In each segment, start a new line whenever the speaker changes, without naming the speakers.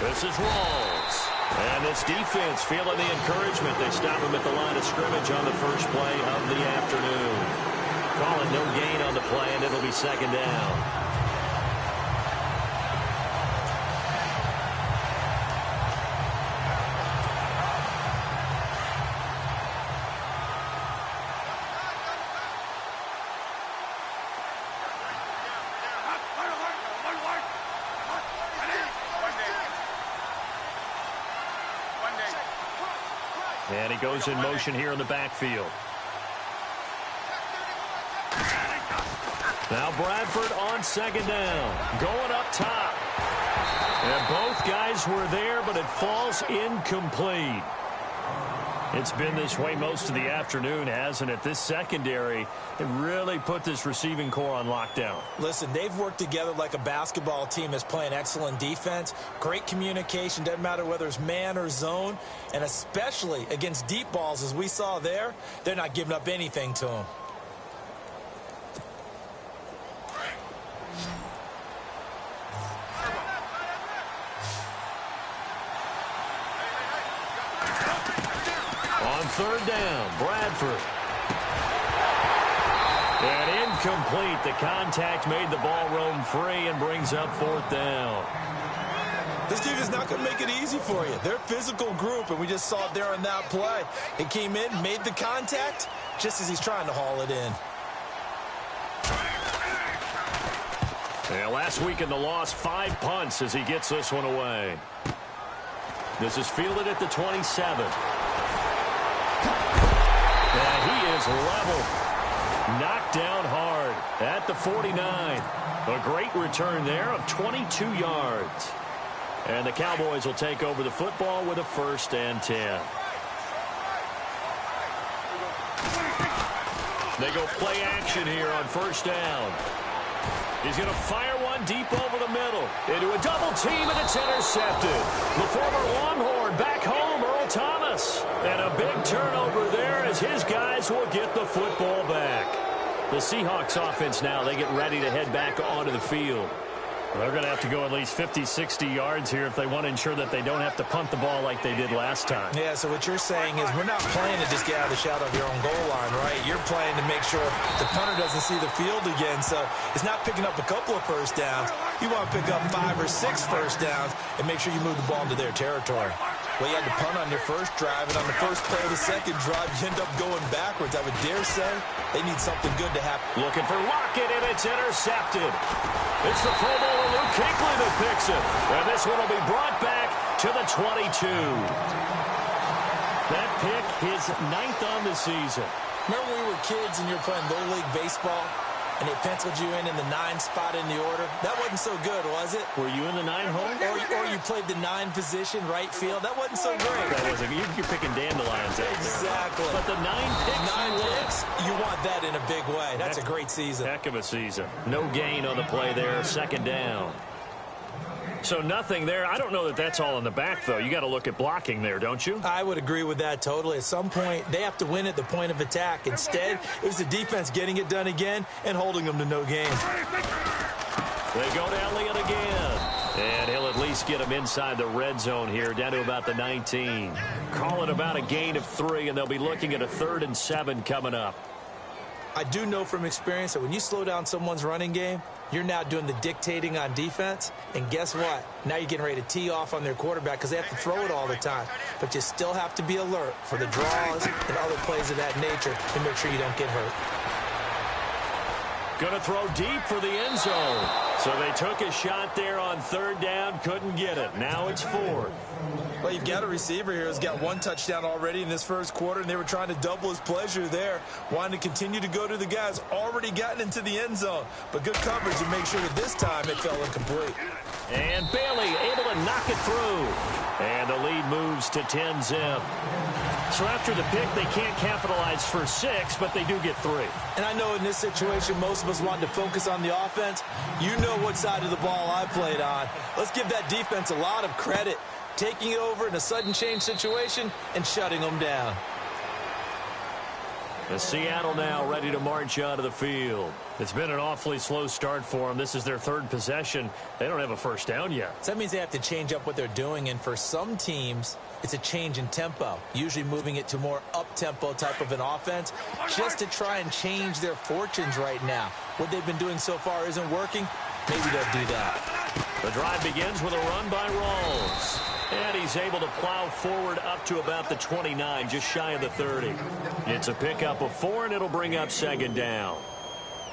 This is Rawls. And this defense feeling the encouragement. They stop him at the line of scrimmage on the first play of the afternoon. Calling no gain on the play, and it'll be second down. And he goes in motion here in the backfield. Now Bradford on second down. Going up top. And both guys were there, but it falls incomplete. It's been this way most of the afternoon, hasn't it? This secondary, it really put this receiving core on lockdown.
Listen, they've worked together like a basketball team that's playing excellent defense. Great communication, doesn't matter whether it's man or zone. And especially against deep balls, as we saw there, they're not giving up anything to them.
Third down, Bradford. And incomplete. The contact made the ball roam free and brings up fourth down.
This team is not going to make it easy for you. They're a physical group, and we just saw it there on that play. It came in, made the contact, just as he's trying to haul it in.
Yeah, last week in the loss, 5 punts as he gets this one away. This is fielded at the 27. He is level. Knocked down hard at the 49. A great return there of 22 yards. And the Cowboys will take over the football with a 1st and 10. They go play action here on 1st down. He's going to fire one deep over the middle. Into a double team, and it's intercepted. The former Longhorn back home, Earl Thomas. And a big turnover there as his guys will get the football back. The Seahawks offense now, they get ready to head back onto the field. They're going to have to go at least 50, 60 yards here if they want to ensure that they don't have to punt the ball like they did last time.
Yeah, so what you're saying is we're not playing to just get out of the shadow of your own goal line, right? You're playing to make sure the punter doesn't see the field again. So it's not picking up a couple of first downs. You want to pick up 5 or 6 first downs and make sure you move the ball into their territory. Well, you had to punt on your first drive, and on the first play of the second drive, you end up going backwards. I would dare say they need something good to happen.
Looking for Lockett, and it's intercepted. It's the Pro Bowler Luke Kuechly that picks it. And this one will be brought back to the 22. That pick, his 9th on the season.
Remember when we were kids and you were playing Little League Baseball? And they penciled you in the 9 spot in the order. That wasn't so good, was it?
Were you in the 9 hole?
Or you played the 9 position, right field. That wasn't so great.
That wasn't. You're picking dandelions out there.
Exactly.
But the 9 picks,
you want that in a big way. That's a great season.
Heck of a season. No gain on the play there. 2nd down. So nothing there. I don't know that that's all in the back, though. You got to look at blocking there, don't you?
I would agree with that totally. At some point, they have to win at the point of attack. Instead, it was the defense getting it done again and holding them to no gain.
They go to Elliott again. And he'll at least get him inside the red zone here, down to about the 19. Call it about a gain of 3, and they'll be looking at a 3rd and 7 coming up.
I do know from experience that when you slow down someone's running game, you're now doing the dictating on defense. And guess what? Now you're getting ready to tee off on their quarterback because they have to throw it all the time. But you still have to be alert for the draws and other plays of that nature to make sure you don't get hurt.
Going to throw deep for the end zone. So they took a shot there on 3rd down, couldn't get it. Now it's 4th.
Well, you've got a receiver here who's got 1 touchdown already in this first quarter, and they were trying to double his pleasure there, wanting to continue to go to the guys already gotten into the end zone. But good coverage to make sure that this time it fell incomplete.
And Bailey able to knock it through. And the lead moves to 10-zip. So after the pick, they can't capitalize for 6, but they do get 3.
And I know in this situation, most of us want to focus on the offense. You know what side of the ball I played on. Let's give that defense a lot of credit, taking it over in a sudden change situation and shutting them down.
Seattle now ready to march onto the field. It's been an awfully slow start for them. This is their third possession. They don't have a first down yet.
So that means they have to change up what they're doing, and for some teams, it's a change in tempo, usually moving it to more up-tempo type of an offense just to try and change their fortunes right now. What they've been doing so far isn't working. Maybe they'll do that.
The drive begins with a run by Rawls. And he's able to plow forward up to about the 29, just shy of the 30. It's a pickup of 4, and it'll bring up second down.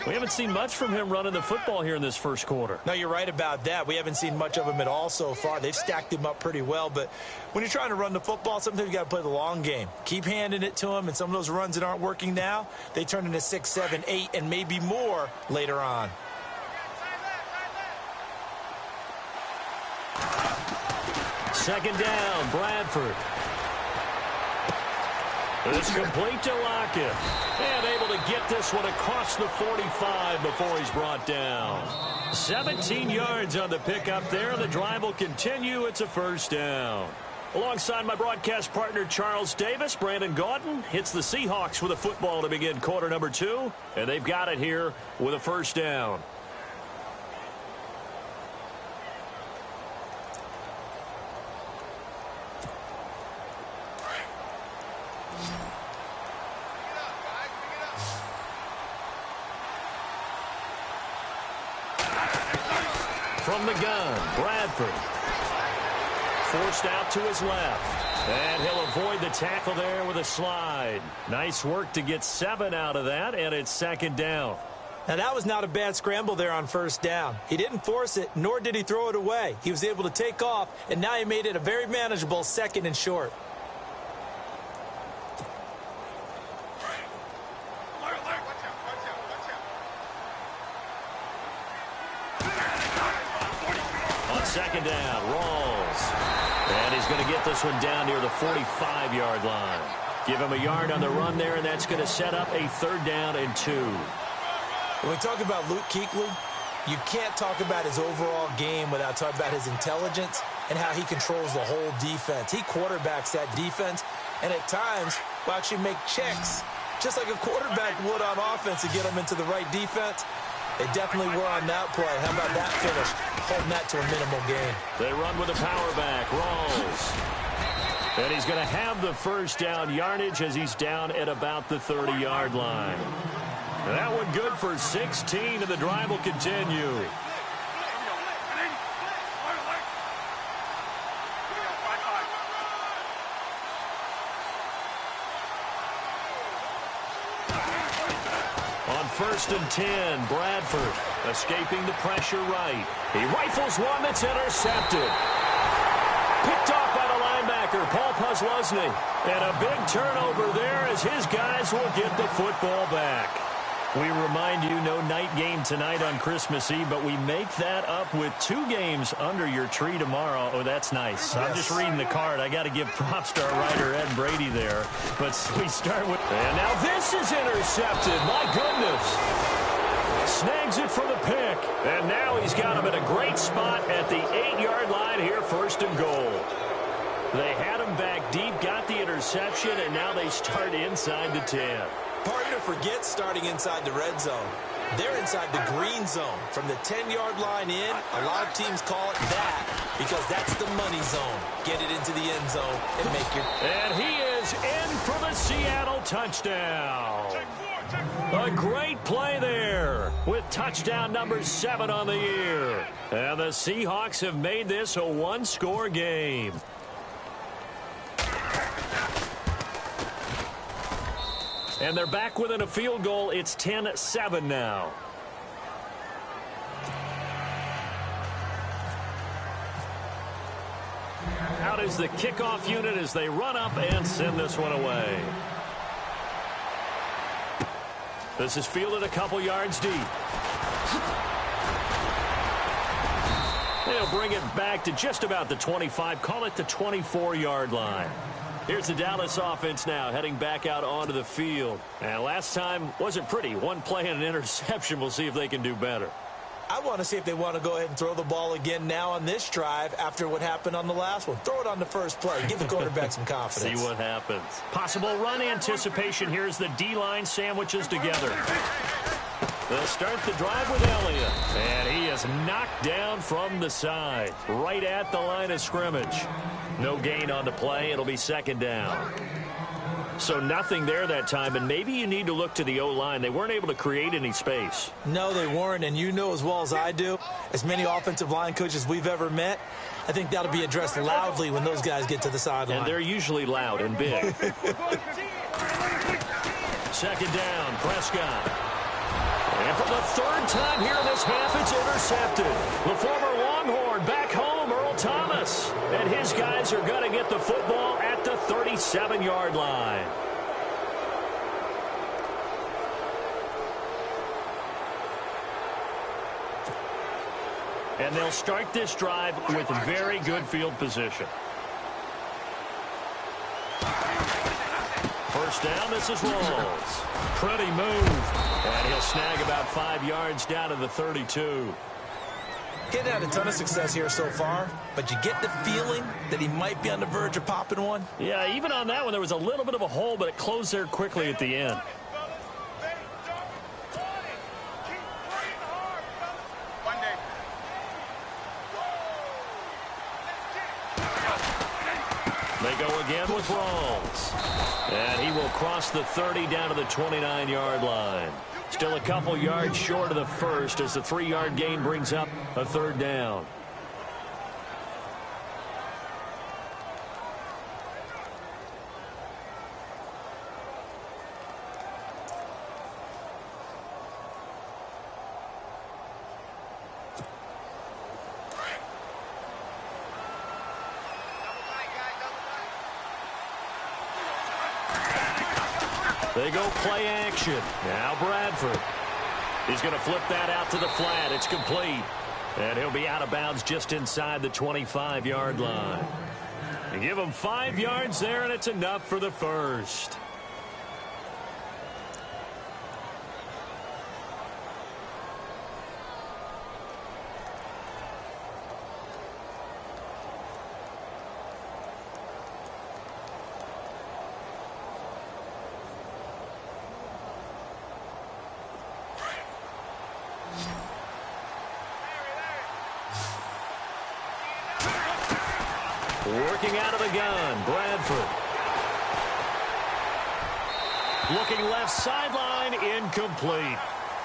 We haven't seen much from him running the football here in this first quarter.
No, you're right about that. We haven't seen much of him at all so far. They've stacked him up pretty well, but when you're trying to run the football, sometimes you got to play the long game. Keep handing it to him, and some of those runs that aren't working now, they turn into 6, 7, 8, and maybe more later on.
Second down, Bradford. It's complete to Lockett. And able to get this one across the 45 before he's brought down. 17 yards on the pickup there. The drive will continue. It's a first down. Alongside my broadcast partner, Charles Davis, Brandon Gaudin hits the Seahawks with a football to begin quarter number 2. And they've got it here with a first down. From the gun, Bradford. Forced out to his left. And he'll avoid the tackle there with a slide. Nice work to get 7 out of that, and it's second down.
Now, that was not a bad scramble there on first down. He didn't force it, nor did he throw it away. He was able to take off, and now he made it a very manageable second and short.
Second down, Rawls. And he's going to get this one down near the 45-yard line. Give him a yard on the run there, and that's going to set up a third down and 2.
When we talk about Luke Kuechly, you can't talk about his overall game without talking about his intelligence and how he controls the whole defense. He quarterbacks that defense, and at times will actually make checks, just like a quarterback would on offense to get them into the right defense. They definitely were on that play. How about that finish? Holding that to a minimal gain.
They run with a power back. Rawls. And he's going to have the first down yardage as he's down at about the 30-yard line. That one good for 16, and the drive will continue. First and 10, Bradford escaping the pressure right. He rifles one that's intercepted. Picked off by the linebacker, Paul Posluszny. And a big turnover there as his guys will get the football back. We remind you, no night game tonight on Christmas Eve, but we make that up with 2 games under your tree tomorrow. Oh, that's nice. I'm just reading the card. I got to give props to our writer, Ed Brady, there. But we start with... And now this is intercepted. My goodness. Snags it for the pick. And now he's got him in a great spot at the 8-yard line here, first and goal. They had him back deep, got the interception, and now they start inside the 10.
Partner forgets starting inside the red zone. They're inside the green zone. From the 10-yard line in, a lot of teams call it that because that's the money zone. Get it into the end zone and make your...
And he is in for the Seattle touchdown. A great play there with touchdown number 7 on the year. And the Seahawks have made this a 1-score game. And they're back within a field goal. It's 10-7 now. Out is the kickoff unit as they run up and send this one away. This is fielded a couple yards deep. They'll bring it back to just about the 25. Call it the 24-yard line. Here's the Dallas offense now heading back out onto the field. And last time wasn't pretty. One play and an interception. We'll see if they can do better.
I want to see if they want to go ahead and throw the ball again now on this drive after what happened on the last one. Throw it on the first play. Give the quarterback some confidence.
See what happens. Possible run anticipation. Here's the D-line sandwiches together. They'll start the drive with Elliott. And he is knocked down from the side, right at the line of scrimmage. No gain on the play. It'll be second down. So nothing there that time, and maybe you need to look to the O-line. They weren't able to create any space.
No, they weren't, and you know as well as I do, as many offensive line coaches we've ever met, I think that'll be addressed loudly when those guys get to the sideline.
And they're usually loud and big. Second down, Prescott. And for the third time here in this half, it's intercepted. The former Longhorn back home, Earl Thomas. And his guys are going to get the football at the 37-yard line. And they'll start this drive with very good field position. First down, this is Rawls. Pretty move. And he'll snag about 5 yards down to the 32.
Getting had a ton of success here so far, but you get the feeling that he might be on the verge of popping one.
Yeah, even on that one, there was a little bit of a hole, but it closed there quickly at the end. They go again with Rawls. And he will cross the 30 down to the 29-yard line. Still a couple yards short of the first as the 3-yard gain brings up a third down. They go play action. Now Bradford. He's going to flip that out to the flat. It's complete. And he'll be out of bounds just inside the 25-yard line. You give him 5 yards there, and it's enough for the first. Working out of the gun, Bradford. Looking left sideline, incomplete.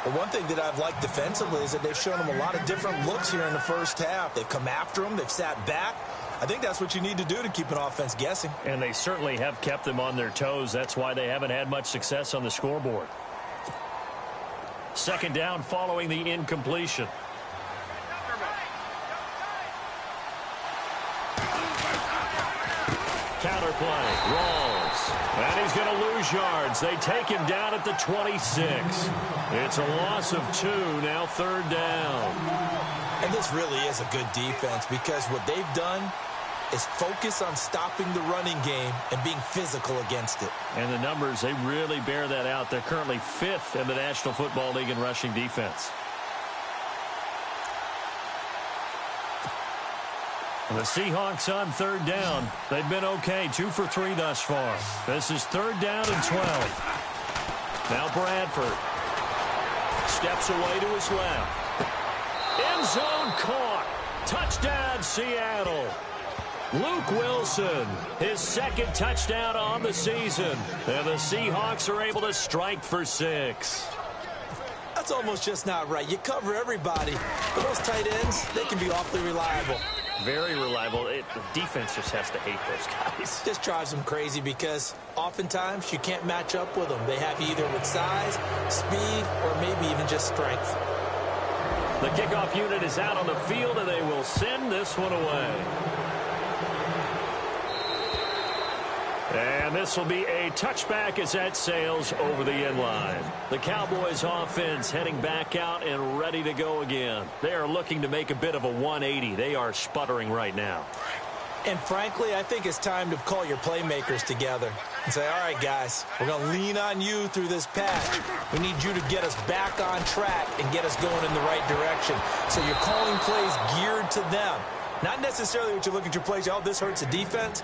Well, one thing that I've liked defensively is that they've shown him a lot of different looks here in the first half. They've come after him. They've sat back. I think that's what you need to do to keep an offense guessing.
And they certainly have kept them on their toes. That's why they haven't had much success on the scoreboard. Second down following the incompletion. Counterplay, Rawls. And he's going to lose yards. They take him down at the 26. It's a loss of 2, now third down.
And this really is a good defense because what they've done is focus on stopping the running game and being physical against it.
And the numbers, they really bear that out. They're currently 5th in the National Football League in rushing defense. The Seahawks on third down. They've been okay, 2 for 3 thus far. This is third down and 12. Now Bradford steps away to his left. End zone caught. Touchdown, Seattle. Luke Wilson, his second touchdown on the season. And the Seahawks are able to strike for 6.
That's almost just not right. You cover everybody. But those tight ends, they can be awfully reliable.
Very reliable. The defense just has to hate those guys.
Just drives them crazy because oftentimes you can't match up with them. They have you either with size, speed, or maybe even just strength.
The kickoff unit is out on the field, and they will send this one away. And this will be a touchback as that sails over the end line. The Cowboys offense heading back out and ready to go again. They are looking to make a bit of a 180. They are sputtering right now.
And frankly, I think it's time to call your playmakers together and say, all right, guys, we're going to lean on you through this patch. We need you to get us back on track and get us going in the right direction. So you're calling plays geared to them. Not necessarily what you look at your plays, oh, this hurts the defense.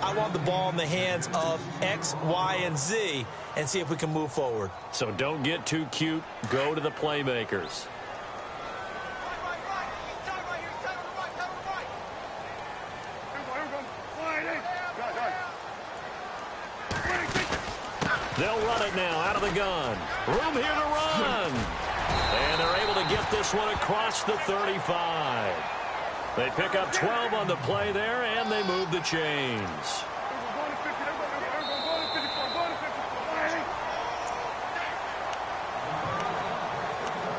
I want the ball in the hands of X, Y, and Z and see if we can move forward.
So don't get too cute. Go to the playmakers. They'll run it now out of the gun. Room here to run. And they're able to get this one across the 35. They pick up 12 on the play there, and they move the chains.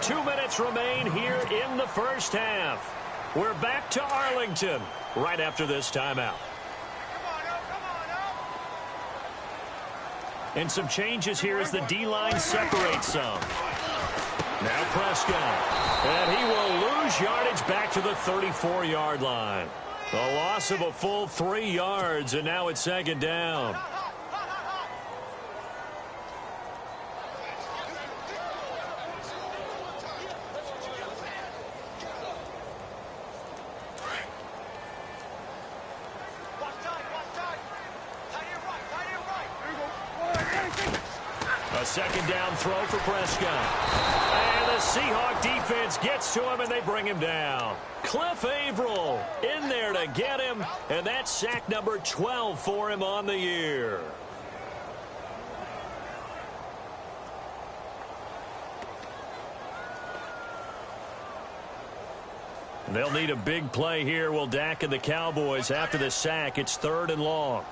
Two minutes remain here in the first half. We're back to Arlington right after this timeout. And some changes here as the D-line separates some. Now Prescott. And he will lose yardage back to the 34-yard line. A loss of a full 3 yards, and now it's second down. A second down throw for Prescott. And the Seahawk defense gets to him, and they bring him down. Cliff Averill in there to get him, and that's sack number 12 for him on the year. They'll need a big play here, will Dak and the Cowboys after the sack. It's 3rd and long.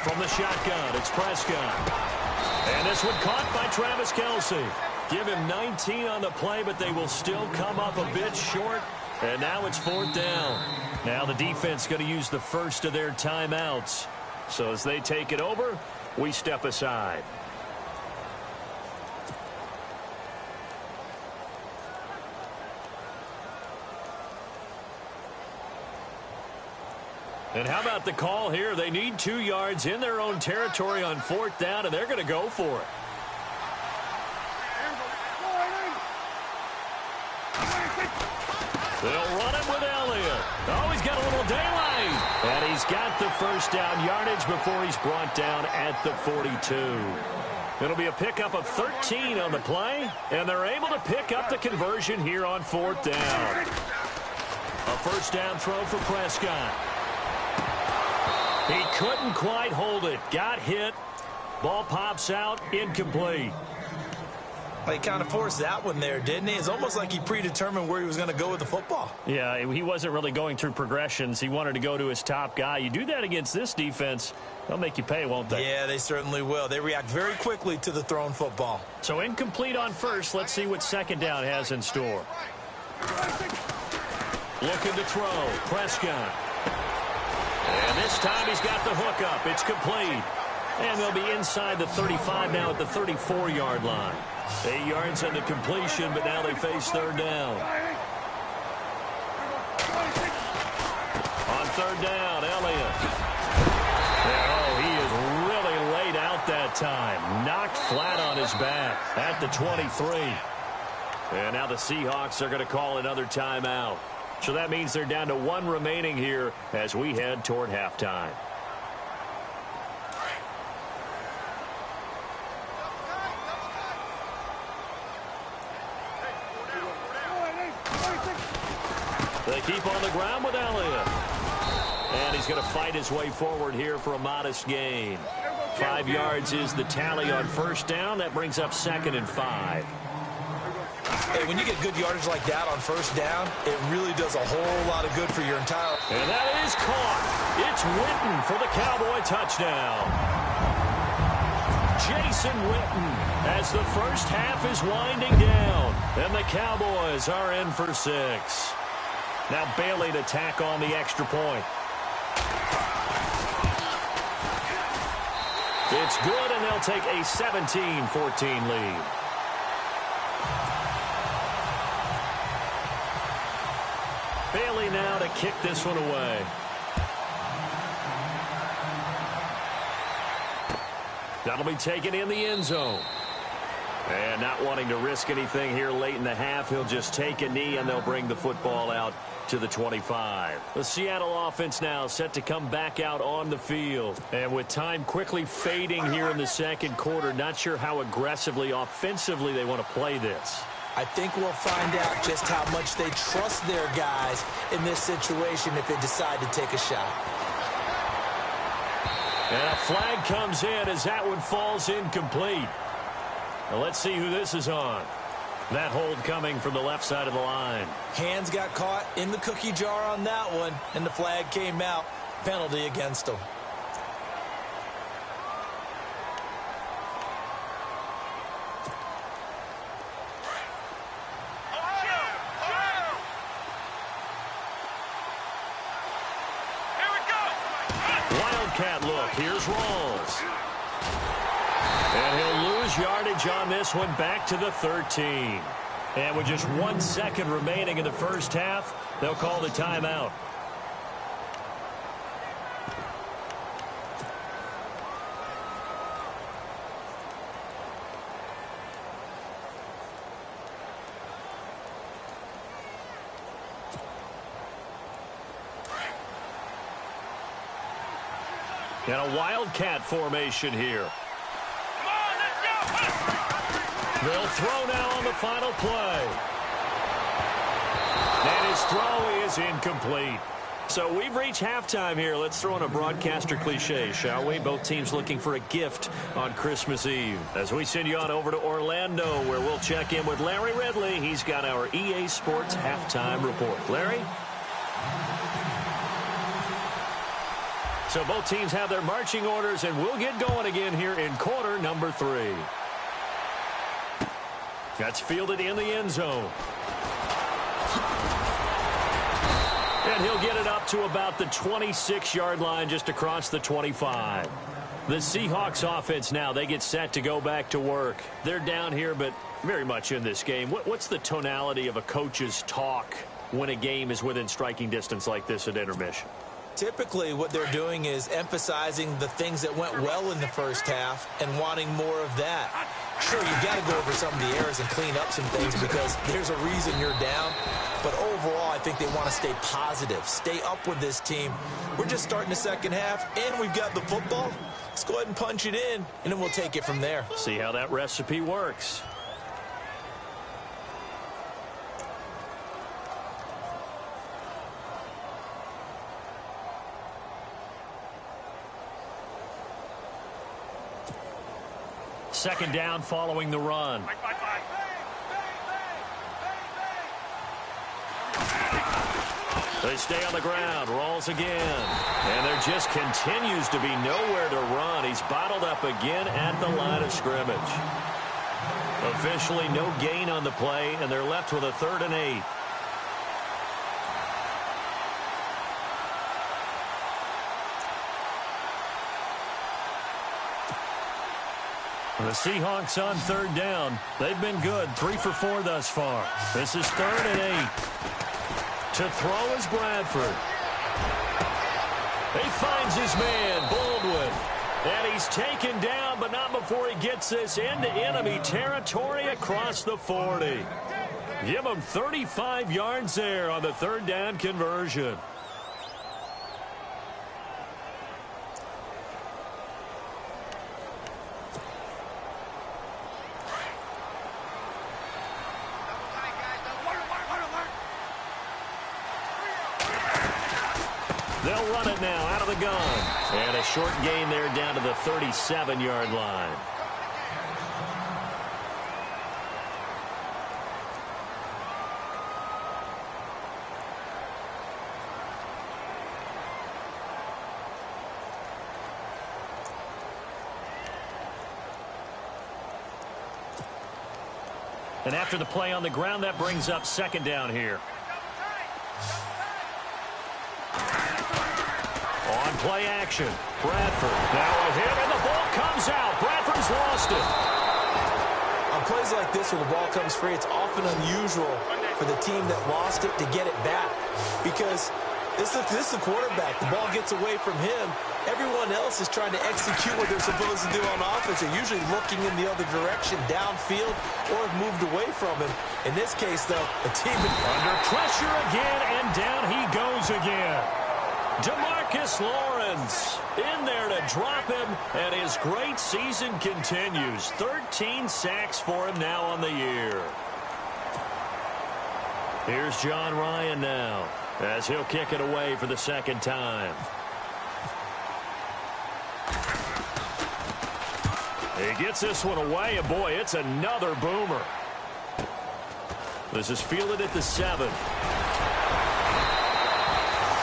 From the shotgun, it's Prescott. And this one caught by Travis Kelce. Give him 19 on the play, but they will still come up a bit short. And now it's 4th down. Now the defense going to use the first of their timeouts. So as they take it over, we step aside. And how about the call here? They need 2 yards in their own territory on 4th down, and they're going to go for it. They'll run it with Elliott. Oh, he's got a little daylight. And he's got the first down yardage before he's brought down at the 42. It'll be a pickup of 13 on the play, and they're able to pick up the conversion here on 4th down. A first down throw for Prescott. He couldn't quite hold it. Got hit. Ball pops out. Incomplete.
He kind of forced that one there, didn't he? It's almost like he predetermined where he was going to go with the football.
Yeah, he wasn't really going through progressions. He wanted to go to his top guy. You do that against this defense, they'll make you pay, won't they?
Yeah, they certainly will. They react very quickly to the thrown football.
So incomplete on first. Let's see what second down has in store. Looking to throw. Prescott. And this time he's got the hook up. It's complete. And they'll be inside the 35 now at the 34-yard line. 8 yards on the completion, but now they face 3rd down. On 3rd down, Elliott. Oh, he is really laid out that time. Knocked flat on his back at the 23. And now the Seahawks are going to call another timeout. So that means they're down to 1 remaining here as we head toward halftime. They keep on the ground with Elliott. And he's going to fight his way forward here for a modest gain. 5 yards is the tally on first down. That brings up 2nd and 5.
Hey, when you get good yardage like that on first down, it really does a whole lot of good for your entire...
And that is caught. It's Witten for the Cowboy touchdown. Jason Witten as the first half is winding down. And the Cowboys are in for 6. Now Bailey to tack on the extra point. It's good, and they'll take a 17-14 lead. ready now to kick this one away. That'll be taken in the end zone. And not wanting to risk anything here late in the half, he'll just take a knee and they'll bring the football out to the 25. The Seattle offense now set to come back out on the field. And with time quickly fading here in the second quarter, not sure how aggressively, offensively they want to play this.
I think we'll find out just how much they trust their guys in this situation if they decide to take a shot.
And a flag comes in as that one falls incomplete. Now let's see who this is on. That hold coming from the left side of the line.
Hands got caught in the cookie jar on that one, and the flag came out. Penalty against them.
Wildcat look. Here's Rawls. And he'll lose yardage on this one back to the 13. And with just 1 second remaining in the first half, they'll call the timeout. And a Wildcat formation here. They'll throw now on the final play. And his throw is incomplete. So we've reached halftime here. Let's throw in a broadcaster cliche, shall we? Both teams looking for a gift on Christmas Eve. As we send you on over to Orlando, where we'll check in with Larry Ridley. He's got our EA Sports halftime report. Larry? So both teams have their marching orders, and we'll get going again here in quarter number 3. That's fielded in the end zone. And he'll get it up to about the 26-yard line, just across the 25. The Seahawks offense now, they get set to go back to work. They're down here, but very much in this game. What's the tonality of a coach's talk when a game is within striking distance like this at intermission?
Typically, what they're doing is emphasizing the things that went well in the first half and wanting more of that. Sure, you've got to go over some of the errors and clean up some things because there's a reason you're down. But overall, I think they want to stay positive, stay up with this team. We're just starting the second half, and we've got the football. Let's go ahead and punch it in, and then we'll take it from there.
See how that recipe works. Second down following the run. They stay on the ground. Rawls again. And there just continues to be nowhere to run. He's bottled up again at the line of scrimmage. Officially no gain on the play, and they're left with a 3rd and 8. The Seahawks on 3rd down. They've been good. 3 for 4 thus far. This is 3rd and 8. To throw is Bradford. He finds his man, Baldwin. And he's taken down, but not before he gets this into enemy territory across the 40. Give him 35 yards there on the 3rd down conversion. They'll run it now out of the gun. And a short gain there down to the 37-yard line. And after the play on the ground, that brings up 2nd down here. On play action, Bradford. Now a hit, and the ball comes out. Bradford's lost it.
On plays like this where the ball comes free, it's often unusual for the team that lost it to get it back. Because this is the quarterback. The ball gets away from him. Everyone else is trying to execute what they're supposed to do on offense. They're usually looking in the other direction, downfield, or have moved away from him. In this case, though, the team
under pressure again, and down he goes again. DeMarcus Lawrence in there to drop him, and his great season continues. 13 sacks for him now on the year. Here's John Ryan now, as he'll kick it away for the second time. He gets this one away, and boy, it's another boomer. This is fielded at the 7.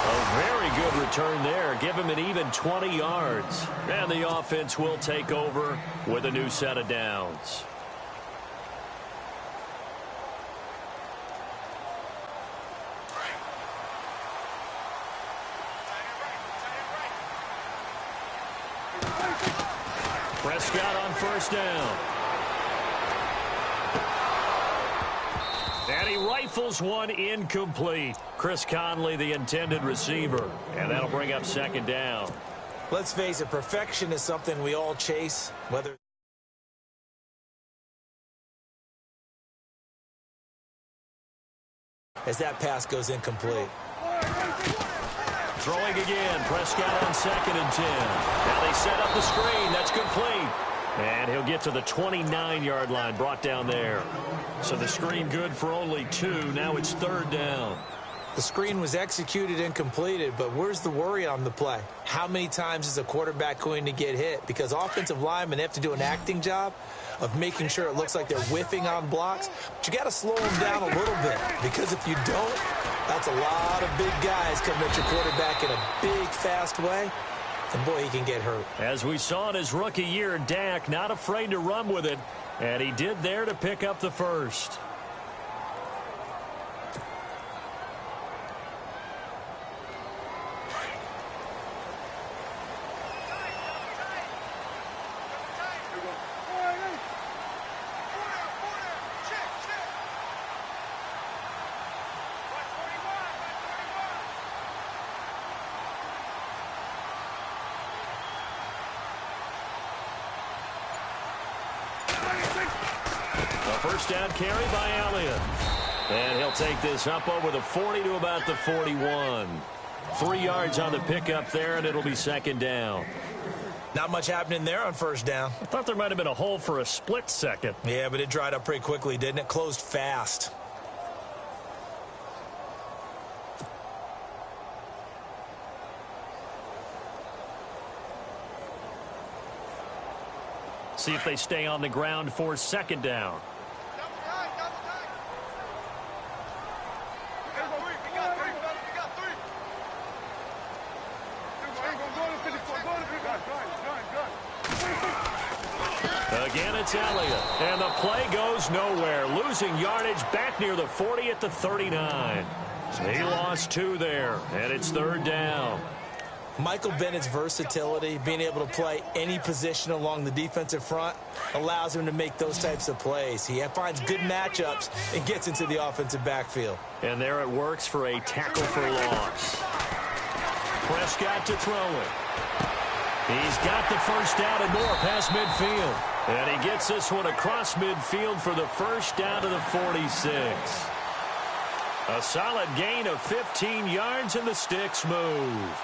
A very good return there. Give him an even 20 yards. And the offense will take over with a new set of downs. Prescott on first down. And he rifles one incomplete. Chris Conley, the intended receiver. And that'll bring up second down.
Let's face it, perfection is something we all chase, whether as that pass goes incomplete.
Throwing again, Prescott on 2nd and 10. Now they set up the screen. That's complete. And he'll get to the 29-yard line, brought down there. So the screen good for only 2. Now it's 3rd down.
The screen was executed and completed, but where's the worry on the play? How many times is a quarterback going to get hit? Because offensive linemen have to do an acting job of making sure it looks like they're whiffing on blocks. But you got to slow them down a little bit, because if you don't, that's a lot of big guys coming at your quarterback in a big, fast way. And, boy, he can get hurt.
As we saw in his rookie year, Dak not afraid to run with it. And he did there to pick up the first. First down carry by Elliott. And he'll take this up over the 40 to about the 41. 3 yards on the pickup there, and it'll be second down.
Not much happening there on first down.
I thought there might have been a hole for a split second.
Yeah, but it dried up pretty quickly, didn't it? Closed fast.
See if they stay on the ground for second down. Again, it's Elliott. And the play goes nowhere. Losing yardage back near the 40 at the 39. He lost 2 there, and it's 3rd down.
Michael Bennett's versatility, being able to play any position along the defensive front, allows him to make those types of plays. He finds good matchups and gets into the offensive backfield.
And there it works for a tackle for loss. Prescott to throw it. He's got the first down and more past midfield. And he gets this one across midfield for the first down to the 46. A solid gain of 15 yards, and the sticks move.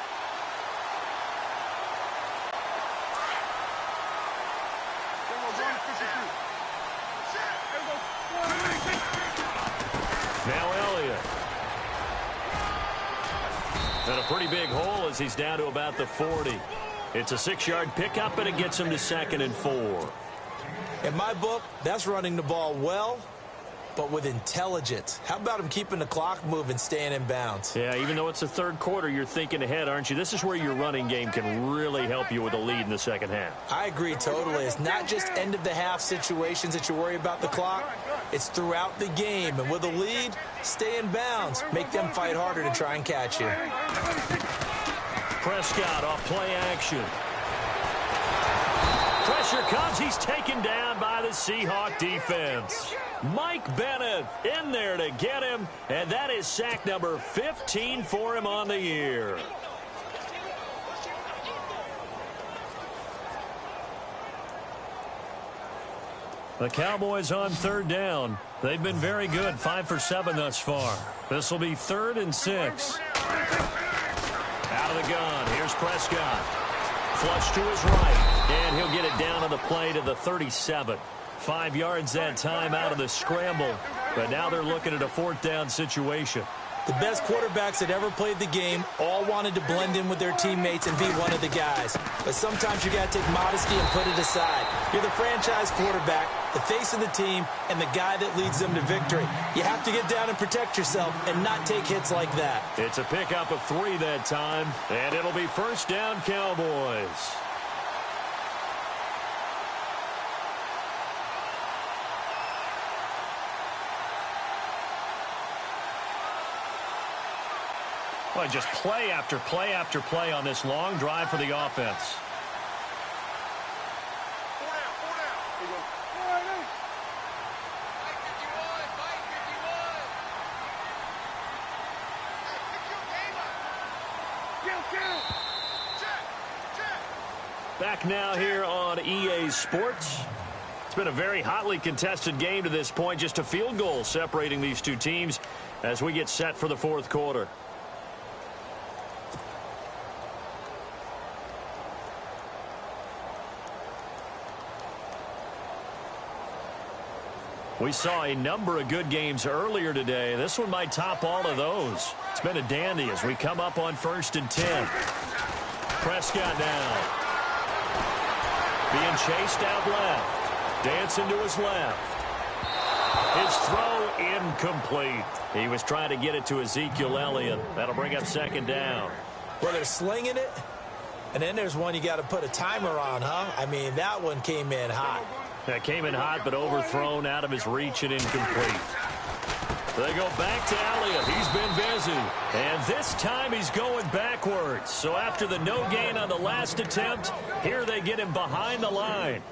Now Elliott. And a pretty big hole as he's down to about the 40. It's a 6-yard pickup, and it gets him to 2nd and 4.
In my book, that's running the ball well, but with intelligence. How about him keeping the clock moving, staying in bounds?
Yeah, even though it's the 3rd quarter, you're thinking ahead, aren't you? This is where your running game can really help you with a lead in the second half.
I agree totally. It's not just end-of-the-half situations that you worry about the clock. It's throughout the game. And with a lead, stay in bounds. Make them fight harder to try and catch you.
Prescott off play action. Pressure comes. He's taken down by the Seahawk defense. Mike Bennett in there to get him, and that is sack number 15 for him on the year. The Cowboys on third down. They've been very good, 5 for 7 thus far. This will be 3rd and 6. Out of the gun, here's Prescott. Flush to his right, and he'll get it down on the play to the 37. 5 yards that time out of the scramble, but now they're looking at a 4th down situation.
The best quarterbacks that ever played the game all wanted to blend in with their teammates and be one of the guys. But sometimes you got to take modesty and put it aside. You're the franchise quarterback, the face of the team, and the guy that leads them to victory. You have to get down and protect yourself and not take hits like that.
It's a pickup of 3 that time, and it'll be 1st down Cowboys. Well, just play after play after play on this long drive for the offense. Back now here on EA Sports. It's been a very hotly contested game to this point. Just a field goal separating these two teams as we get set for the 4th quarter. We saw a number of good games earlier today. This one might top all of those. It's been a dandy as we come up on 1st and 10. Prescott now. Being chased out left. Dancing to his left. His throw incomplete. He was trying to get it to Ezekiel Elliott. That'll bring up 2nd down.
Well, they're slinging it, and then there's one you got to put a timer on, huh? I mean, that one came in hot.
That came in hot, but overthrown out of his reach and incomplete. They go back to Elliott. He's been busy. And this time he's going backwards. So after the no gain on the last attempt, here they get him behind the line.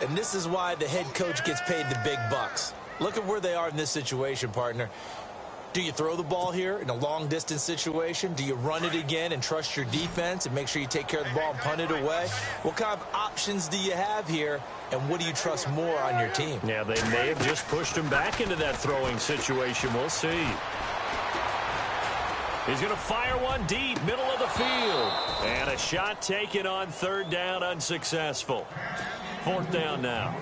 And this is why the head coach gets paid the big bucks. Look at where they are in this situation, partner. Do you throw the ball here in a long-distance situation? Do you run it again and trust your defense and make sure you take care of the ball and punt it away? What kind of options do you have here, and what do you trust more on your team?
Yeah, they may have just pushed him back into that throwing situation. We'll see. He's going to fire one deep, middle of the field. And a shot taken on 3rd down, unsuccessful. 4th down now.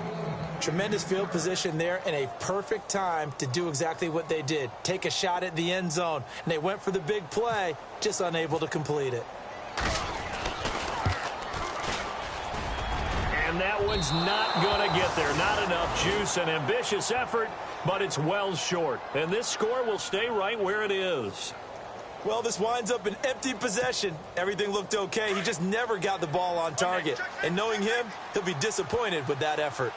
Tremendous field position there and a perfect time to do exactly what they did. Take a shot at the end zone. And they went for the big play, just unable to complete it.
And that one's not going to get there. Not enough juice. An ambitious effort, but it's well short. And this score will stay right where it is.
Well, this winds up an empty possession. Everything looked okay. He just never got the ball on target. And knowing him, he'll be disappointed with that effort.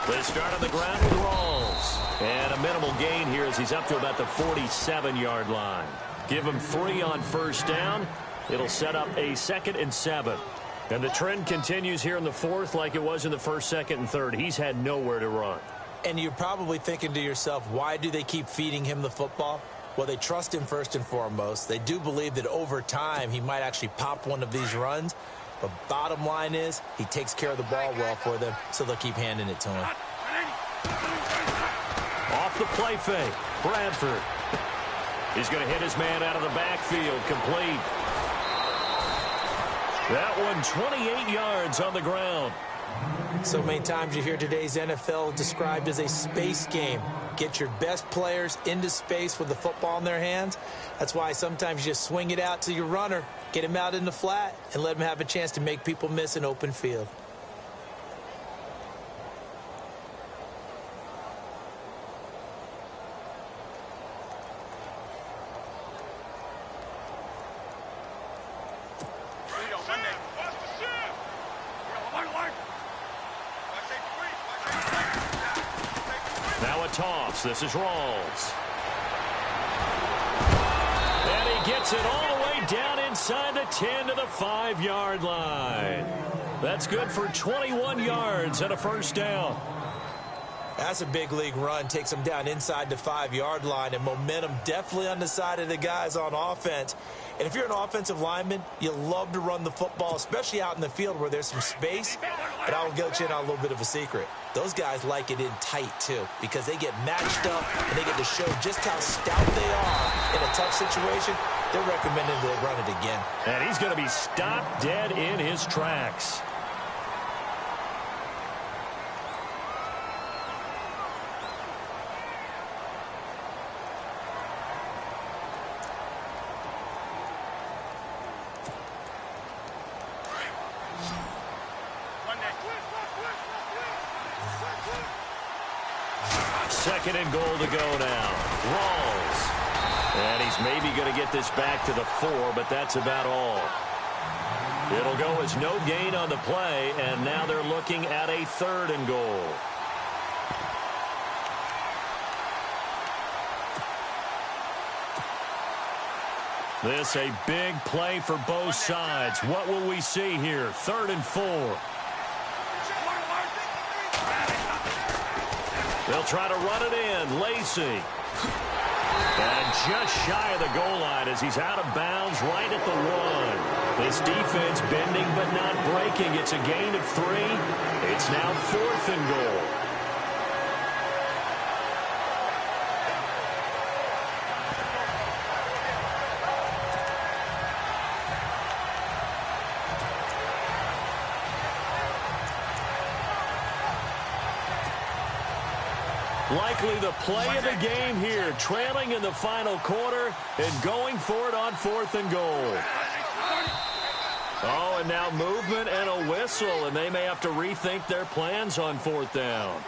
They start on the ground with Rawls. And a minimal gain here as he's up to about the 47-yard line. Give him 3 on 1st down. It'll set up a 2nd and 7. And the trend continues here in the 4th like it was in the 1st, 2nd, and 3rd. He's had nowhere to run.
And you're probably thinking to yourself, why do they keep feeding him the football? Well, they trust him first and foremost. They do believe that over time he might actually pop one of these runs. But bottom line is he takes care of the ball well for them, so they'll keep handing it to him.
Off the play fake, Bradford. He's going to hit his man out of the backfield, complete. That one 28 yards on the ground.
So many times you hear today's NFL described as a space game. Get your best players into space with the football in their hands. That's why sometimes you just swing it out to your runner, get him out in the flat, and let him have a chance to make people miss an open field.
Toss. This is Rawls. And he gets it all the way down inside the 10 to the 5-yard line. That's good for 21 yards and a first down.
That's a big league run. Takes them down inside the 5-yard line, and momentum definitely on the side of the guys on offense. And if you're an offensive lineman, you love to run the football, especially out in the field where there's some space. But I will get you in on a little bit of a secret. Those guys like it in tight, too, because they get matched up and they get to show just how stout they are in a tough situation. They're recommending they run it again.
And he's going to be stopped dead in his tracks. Second and goal to go now. Rawls. And he's maybe going to get this back to the 4, but that's about all. It'll go as no gain on the play, and now they're looking at a 3rd and goal. This a big play for both sides. What will we see here? 3rd and 4. They'll try to run it in. Lacey. And just shy of the goal line as he's out of bounds right at the 1. This defense bending but not breaking. It's a gain of 3. It's now 4th and goal. Likely the play of the game here, trailing in the final quarter and going for it on 4th and goal. Oh, and now movement and a whistle, and they may have to rethink their plans on 4th down.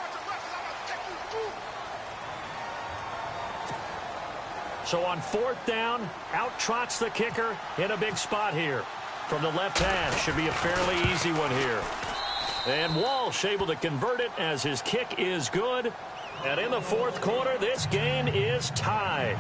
So on 4th down, out trots the kicker in a big spot here. From the left hash, should be a fairly easy one here. And Walsh able to convert it as his kick is good. And in the 4th quarter, this game is tied.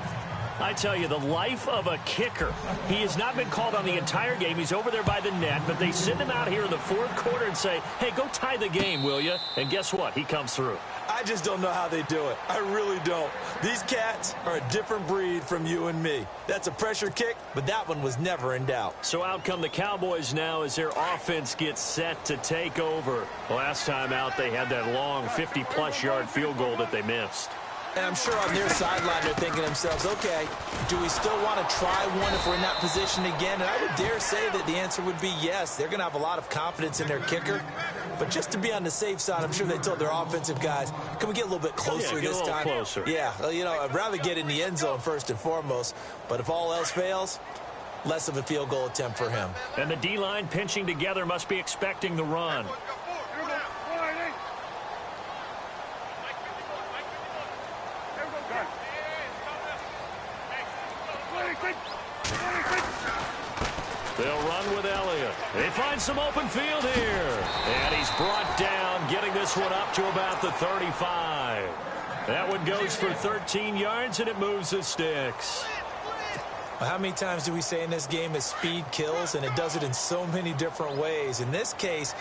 I tell you, the life of a kicker. He has not been called on the entire game. He's over there by the net, but they send him out here in the 4th quarter and say, hey, go tie the game, will you? And guess what? He comes through.
I just don't know how they do it. I really don't. These cats are a different breed from you and me. That's a pressure kick, but that one was never in doubt.
So out come the Cowboys now as their offense gets set to take over. Last time out, they had that long 50-plus yard field goal that they missed.
And I'm sure on their sideline they're thinking to themselves, okay, do we still want to try one if we're in that position again? And I would dare say that the answer would be yes. They're going to have a lot of confidence in their kicker. But just to be on the safe side, I'm sure they told their offensive guys, can we get a little bit closer this time?
Closer.
Yeah, well, you know, I'd rather get in the end zone first and foremost. But if all else fails, less of a field goal attempt for him.
And the D-line pinching together must be expecting the run. They'll run with Elliott. They find some open field here. And he's brought down, getting this one up to about the 35. That one goes for 13 yards, and it moves the sticks.
Well, how many times do we say in this game that speed kills, and it does it in so many different ways? In this case,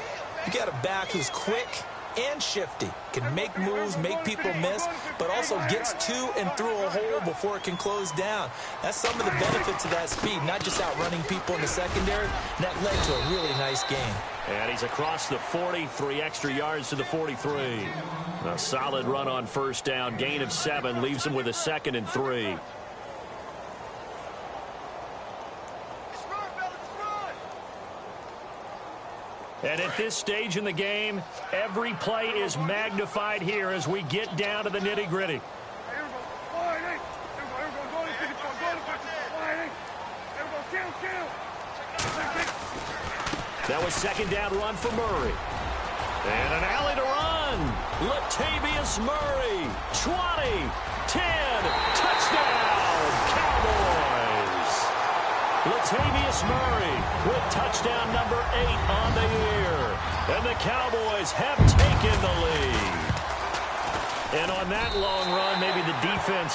you got a back who's quick and shifty, can make moves, make people miss, but also gets to and through a hole before it can close down. That's some of the benefits of that speed, not just outrunning people in the secondary. And that led to a really nice game.
And he's across the 40, 3 extra yards to the 43. A solid run on 1st down, gain of 7, leaves him with a 2nd and 3. And at this stage in the game, every play is magnified here as we get down to the nitty-gritty. That was 2nd down run for Murray. And an alley to run. Latavius Murray, 20, 10, touchdown, Cowboys. Latavius Murray with touchdown number 8 on the year. And the Cowboys have taken the lead. And on that long run, maybe the defense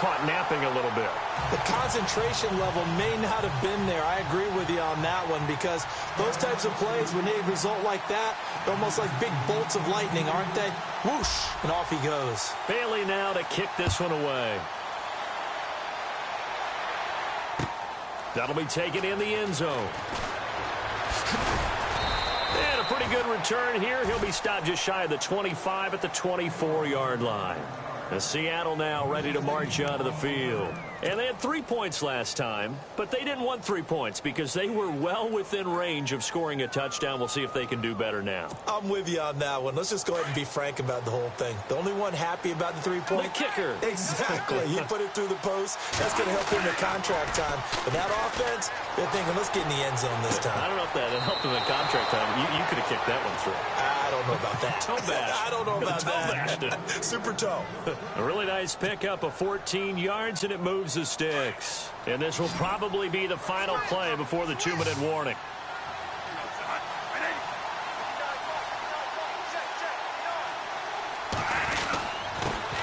caught napping a little bit.
The concentration level may not have been there. I agree with you on that one, because those types of plays, when they result like that, they're almost like big bolts of lightning, aren't they? Whoosh, and off he goes.
Bailey now to kick this one away. That'll be taken in the end zone. And a pretty good return here. He'll be stopped just shy of the 25 at the 24-yard line. And Seattle now ready to march onto the field. And they had 3 points last time, but they didn't want 3 points because they were well within range of scoring a touchdown. We'll see if they can do better now.
I'm with you on that one. Let's just go ahead and be frank about the whole thing. The only one happy about the 3-point?
The kicker.
Exactly. He put it through the post. That's going to help him in contract time. But that offense, they're thinking, let's get in the end zone this time.
I don't know if that helped him in contract time. You could have kicked that one through.
I don't know about that.
Toe bash.
I don't know about that. Super toe.
A really nice pickup of 14 yards, and it moves the sticks. And this will probably be the final play before the 2-minute warning.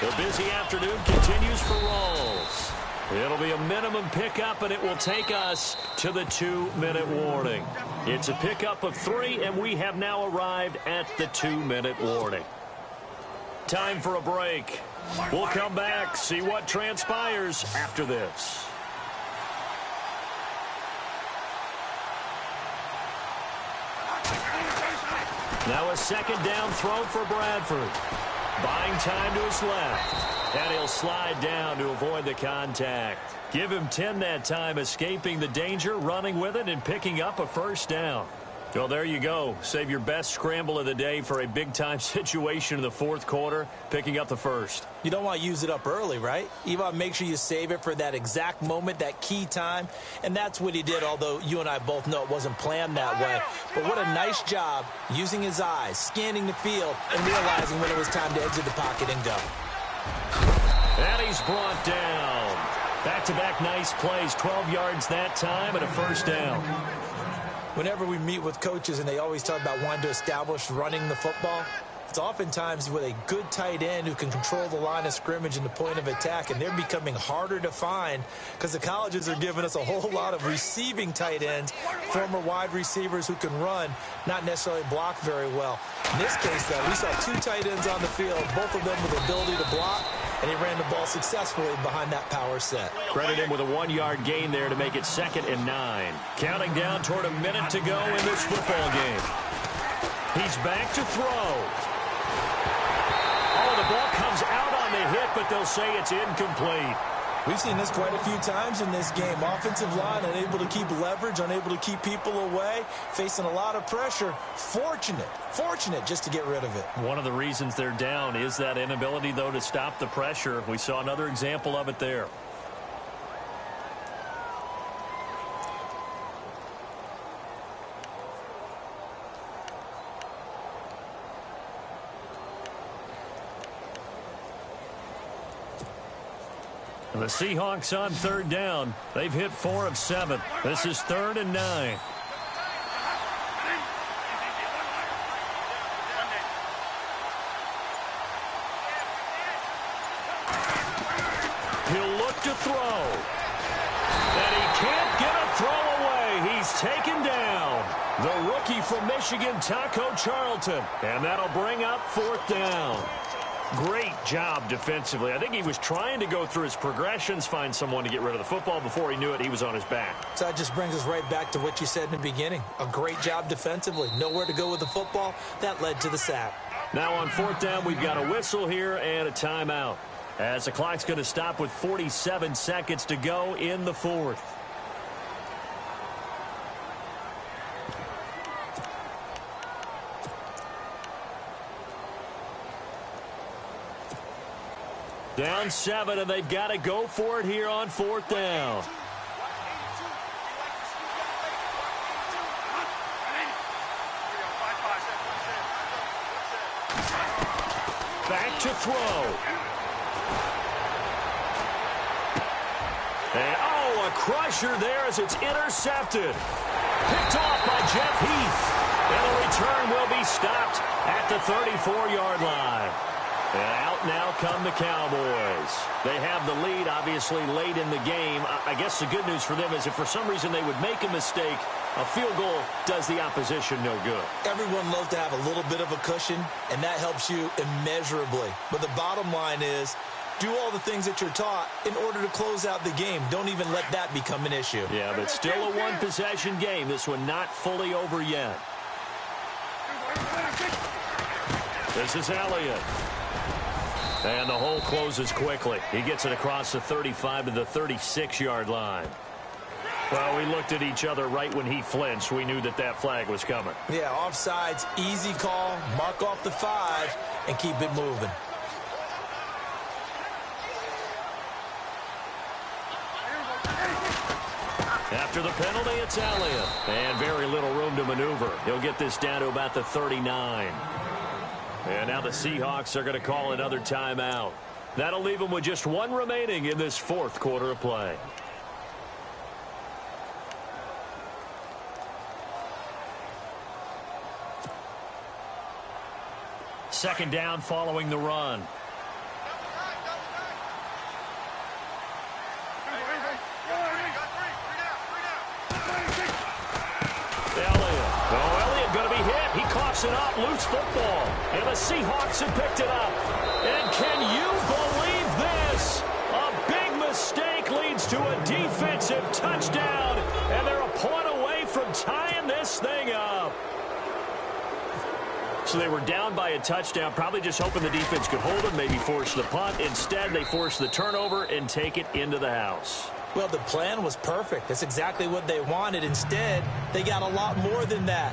The busy afternoon continues for Rawls. It'll be a minimum pickup, and it will take us to the 2-minute warning. It's a pickup of 3, and we have now arrived at the 2-minute warning. Time for a break. We'll come back, see what transpires after this. Now a second down throw for Bradford. Buying time to his left. And he'll slide down to avoid the contact. Give him 10 that time, escaping the danger, running with it, and picking up a first down. Well, there you go. Save your best scramble of the day for a big-time situation in the fourth quarter, picking up the first.
You don't want to use it up early, right? You want to make sure you save it for that exact moment, that key time. And that's what he did, although you and I both know it wasn't planned that way. But what a nice job using his eyes, scanning the field, and realizing when it was time to exit the pocket and go.
And he's brought down. Back-to-back nice plays, 12 yards that time, and a first down.
Whenever we meet with coaches and they always talk about wanting to establish running the football, it's oftentimes with a good tight end who can control the line of scrimmage and the point of attack, and they're becoming harder to find because the colleges are giving us a whole lot of receiving tight ends, former wide receivers who can run, not necessarily block very well. In this case, though, we saw 2 tight ends on the field, both of them with the ability to block, and he ran the ball successfully behind that power set.
Credit him with a 1-yard gain there to make it 2nd and 9. Counting down toward a minute to go in this football game. He's back to throw. Oh, the ball comes out on the hit, but they'll say it's incomplete.
We've seen this quite a few times in this game. Offensive line unable to keep leverage, unable to keep people away, facing a lot of pressure. Fortunate just to get rid of it.
One of the reasons they're down is that inability, though, to stop the pressure. We saw another example of it there. The Seahawks on 3rd down. They've hit 4 of 7. This is 3rd and 9. He'll look to throw. And he can't get a throw away. He's taken down. The rookie from Michigan, Taco Charlton. And that'll bring up 4th down. Great job defensively. I think he was trying to go through his progressions, find someone to get rid of the football. Before he knew it, he was on his back.
So that just brings us right back to what you said in the beginning. A great job defensively. Nowhere to go with the football. That led to the sack.
Now on 4th down, we've got a whistle here and a timeout, as the clock's going to stop with 47 seconds to go in the 4th. Down 7, and they've got to go for it here on 4th down. Back to throw. And, a crusher there as it's intercepted. Picked off by Jeff Heath. And the return will be stopped at the 34-yard line. And out timeout. Now come the Cowboys. They have the lead, obviously, late in the game. I guess the good news for them is if for some reason they would make a mistake, a field goal does the opposition no good.
Everyone loves to have a little bit of a cushion, and that helps you immeasurably. But the bottom line is, do all the things that you're taught in order to close out the game. Don't even let that become an issue.
Yeah, but still a one-possession game. This one not fully over yet. This is Elliott. And the hole closes quickly. He gets it across the 35 to the 36-yard line. Well, we looked at each other right when he flinched. We knew that that flag was coming.
Yeah, offsides, easy call, mark off the 5, and keep it moving.
After the penalty, it's Elliott. And very little room to maneuver. He'll get this down to about the 39. And now the Seahawks are going to call another timeout. That'll leave them with just one remaining in this fourth quarter of play. Second down following the run. It up, loose football, and the Seahawks have picked it up. And can you believe this? A big mistake leads to a defensive touchdown, and they're a point away from tying this thing up. So they were down by a touchdown, probably just hoping the defense could hold them, maybe force the punt. Instead, they force the turnover and take it into the house.
Well, the plan was perfect. That's exactly what they wanted. Instead, they got a lot more than that.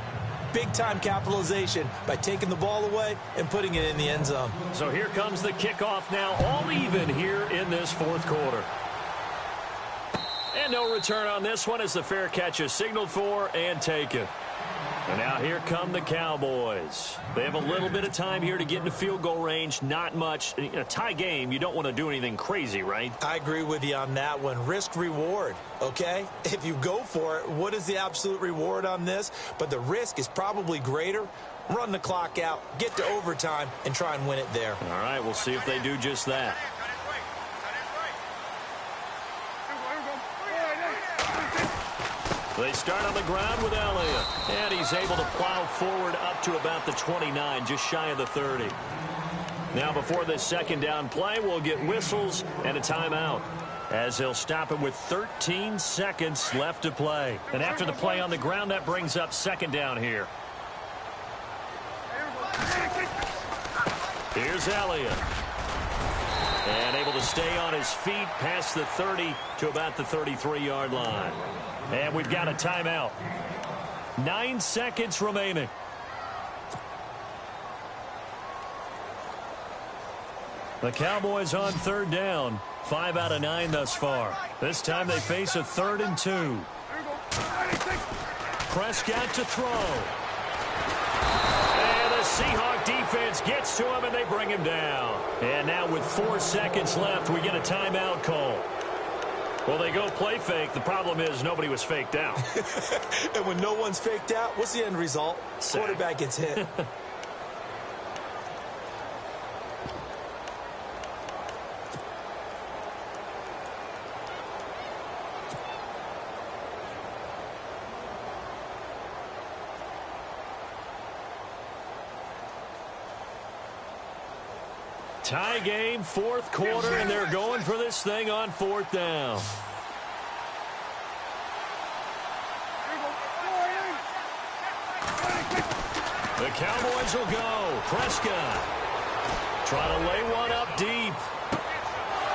Big-time capitalization by taking the ball away and putting it in the end zone.
So here comes the kickoff now, all even here in this fourth quarter. And no return on this one as the fair catch is signaled for and taken. And now here come the Cowboys. They have a little bit of time here to get into field goal range, not much. In a tie game, you don't want to do anything crazy, right?
I agree with you on that one. Risk-reward, okay? If you go for it, what is the absolute reward on this? But the risk is probably greater. Run the clock out, get to overtime, and try and win it there.
All right, we'll see if they do just that. They start on the ground with Elliott, and he's able to plow forward up to about the 29, just shy of the 30. Now before this second down play, we'll get whistles and a timeout, as they'll stop it with 13 seconds left to play. And after the play on the ground, that brings up second down here. Here's Elliott. And able to stay on his feet past the 30 to about the 33-yard line. And we've got a timeout. 9 seconds remaining. The Cowboys on third down. 5 out of 9 thus far. This time they face a 3rd and 2. Prescott to throw. And the Seahawk defense gets to him, and they bring him down. And now with 4 seconds left, we get a timeout call. Well, they go play fake. The problem is nobody was faked out.
And when no one's faked out, what's the end result?
Sack.
Quarterback gets hit.
Tie game, fourth quarter, and they're going for this thing on 4th down. The Cowboys will go. Prescott trying to lay one up deep.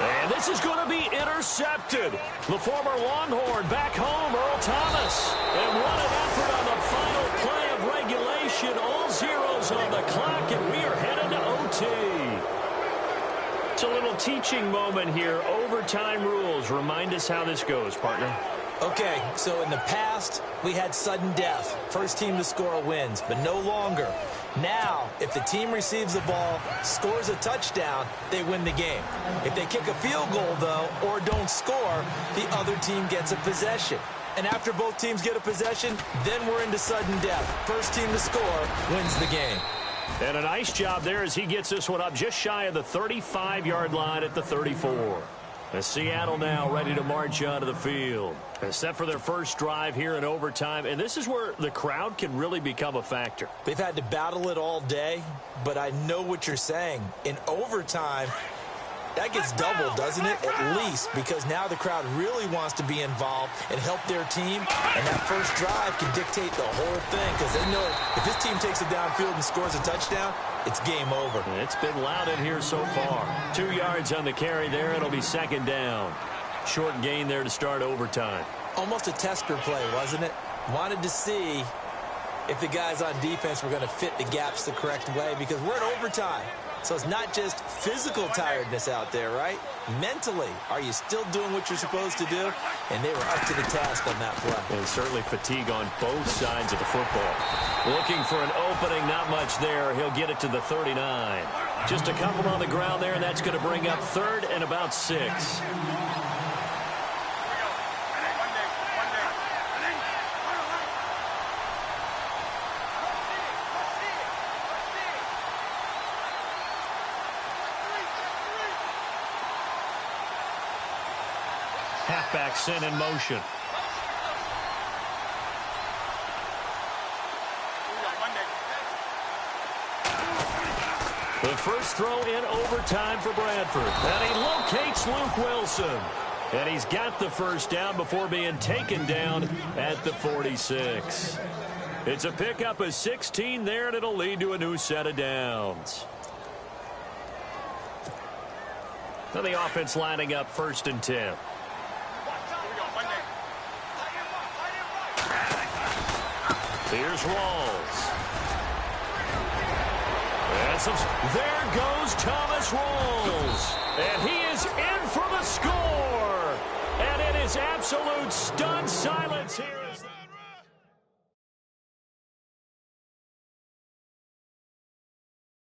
And this is going to be intercepted. The former Longhorn back home, Earl Thomas. And what an effort on the final play of regulation. All zeros on the clock, and we are headed to OT. It's a little teaching moment here. Overtime rules. Remind us how this goes, partner.
Okay, so in the past, we had sudden death. First team to score wins, but no longer. Now, if the team receives the ball, scores a touchdown, they win the game. If they kick a field goal, though, or don't score, the other team gets a possession. And after both teams get a possession, then we're into sudden death. First team to score wins the game.
And a nice job there as he gets this one up just shy of the 35-yard line at the 34. And Seattle now ready to march onto the field. And set for their first drive here in overtime. And this is where the crowd can really become a factor.
They've had to battle it all day, but I know what you're saying. In overtime, that gets doubled, doesn't it? At least, because now the crowd really wants to be involved and help their team. And that first drive can dictate the whole thing because they know if this team takes it downfield and scores a touchdown, it's game over.
It's been loud in here so far. 2 yards on the carry there. It'll be second down. Short gain there to start overtime.
Almost a tester play, wasn't it? Wanted to see if the guys on defense were going to fit the gaps the correct way because we're in overtime. So it's not just physical tiredness out there, right? Mentally, are you still doing what you're supposed to do? And they were up to the task on that play.
And certainly fatigue on both sides of the football. Looking for an opening, not much there. He'll get it to the 39. Just a couple on the ground there, and that's going to bring up third and about 6. Halfback sent in motion. The first throw in overtime for Bradford. And he locates Luke Wilson. And he's got the first down before being taken down at the 46. It's a pickup of 16 there, and it'll lead to a new set of downs. Now the offense lining up 1st and 10. Here's Rawls. And there goes Thomas Rawls. And he is in for the score. And it is absolute stunned silence here.